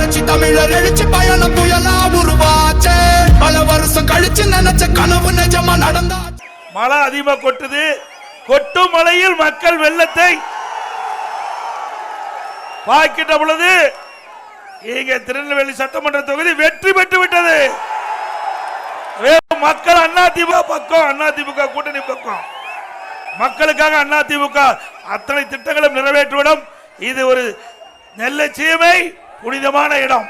புரட்சி தமிழர் எழுச்சி பயணம் புயலா உருவாச்சே. பல வருஷம் கழிச்சு நினைச்ச கனவு நிஜமா நடந்தாச்சு. மழை அதிகமா கொட்டுது. கொட்டும் மழையில் மக்கள் வெள்ளத்தை பாய்க்கிட்ட பொழுது இங்க திருநெல்வேலி சட்டமன்ற தொகுதி வெற்றி பெற்று விட்டது. மக்கள் அதிமுக பக்கம், அதிமுக கூட்டணி பக்கம். மக்களுக்காக அதிமுக அத்தனை திட்டங்களும் நிறைவேற்றுவிடும். இது ஒரு நெல்லை சீமை புனிதமான இடம்.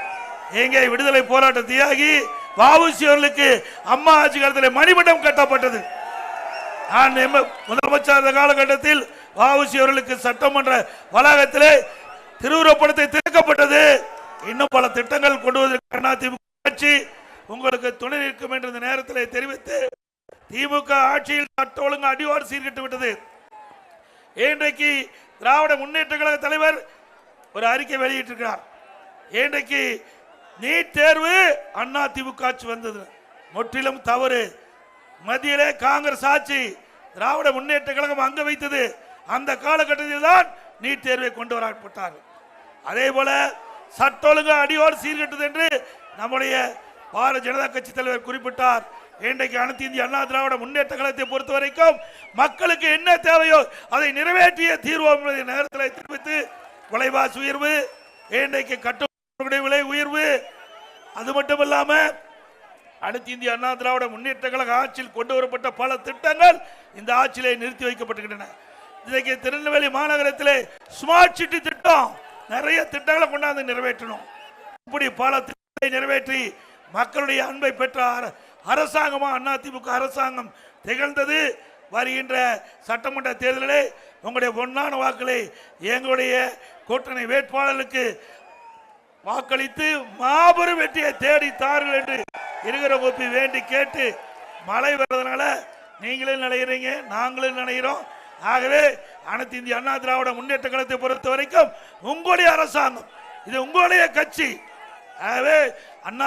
எங்கே விடுதலை போராட்ட தியாகி வ.உ.சி. அவர்களுக்கு அம்மா ஆட்சி காலத்தில் மணிமண்டம் கட்டப்பட்டது. முதலமைச்சர் காலகட்டத்தில் வ.உ.சி. அவர்களுக்கு சட்டமன்ற வளாகத்திலே திருவுருவப்படத்தை திறக்கப்பட்டது. இன்னும் பல திட்டங்கள் கொண்டு வருவதற்கு அதிமுக ஆட்சி உங்களுக்கு துணை நிற்கும் என்று இந்த நேரத்தில் தெரிவித்து, திமுக ஆட்சியில் சட்ட ஒழுங்கு அடிவாடு சீர்கிட்டு விட்டது. இன்றைக்கு திராவிட முன்னேற்ற கழக தலைவர் ஒரு அறிக்கை வெளியிட்டிருக்கிறார். இன்றைக்கு நீட் தேர்வு அதிமுக ஆட்சி வந்தது முற்றிலும் தவறு. மத்தியிலே காங்கிரஸ் ஆட்சி, திராவிட முன்னேற்ற கழகம் அங்க வைத்தது. அந்த காலகட்டத்தில் தான் நீட் தேர்வை கொண்டு வரப்பட்டார். அதே போல சட்ட ஒழுங்கு அடியோடு சீர்கெட்டது என்று நம்முடைய பாரதிய ஜனதா கட்சி தலைவர் குறிப்பிட்டார். இன்றைக்கு அனைத்து இந்திய அண்ணா திராவிட முன்னேற்ற கழகத்தை பொறுத்த வரைக்கும் மக்களுக்கு என்ன தேவையோ அதை நிறைவேற்றிய தீர்வோம் நேரத்தில் தெரிவித்து, விலைவாசி உயர்வு, இன்றைக்கு கட்டுமான விலை உயர்வு, அது மட்டுமல்லாம அனைத்து இந்திய அண்ணா திராவிட முன்னேற்ற கழக ஆட்சியில் கொண்டு வரப்பட்ட பல திட்டங்கள் இந்த ஆட்சியிலே நிறுத்தி வைக்கப்பட்டுகின்றன. இன்றைக்கு திருநெல்வேலி மாநகரத்திலே ஸ்மார்ட் சிட்டி திட்டம், நிறைய திட்டங்களை கொண்டாந்து நிறைவேற்றணும். இப்படி பல திட்டங்களை நிறைவேற்றி மக்களுடைய அன்பை பெற்ற அரசாங்கமா அதிமுக அரசாங்கம் திகழ்ந்தது. வருகின்ற சட்டமன்ற தேர்தலிலே உங்களுடைய பொன்னான வாக்களை எங்களுடைய கூட்டணி வேட்பாளர்களுக்கு வாக்களித்து மாபெரும் வெற்றியை தேடி தாருங்கள் என்று இருக்கிற கோப்பி வேண்டி கேட்டு, மழை வர்றதுனால நீங்களும் நினைக்கிறீங்க, நாங்களும் நினைக்கிறோம். ஆகவே அனைத்து இந்திய அண்ணா திராவிட முன்னேற்ற கழகத்தை பொறுத்த வரைக்கும் உங்களுடைய அரசாங்கம், இது உங்களுடைய கட்சி. ஆகவே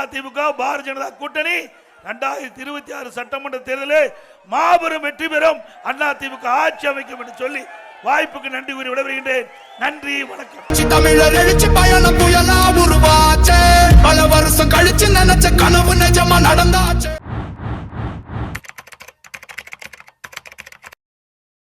அதிமுக பாரதிய ஜனதா கூட்டணி 2026 சட்டமன்ற தேர்தலில் மாபெரும் வெற்றி பெறும். அதிமுக ஆட்சி அமைக்கும் என்று சொல்லி வாய்ப்புக்கு நன்றி கூறி விடைபெறுகின்றேன். நன்றி, வணக்கம். தமிழர் எழுச்சி பயணம் புயலா உருவாச்சே. பல வருஷம் கழிச்சு நினைச்ச கனவு நிஜமா நடந்தாச்சு.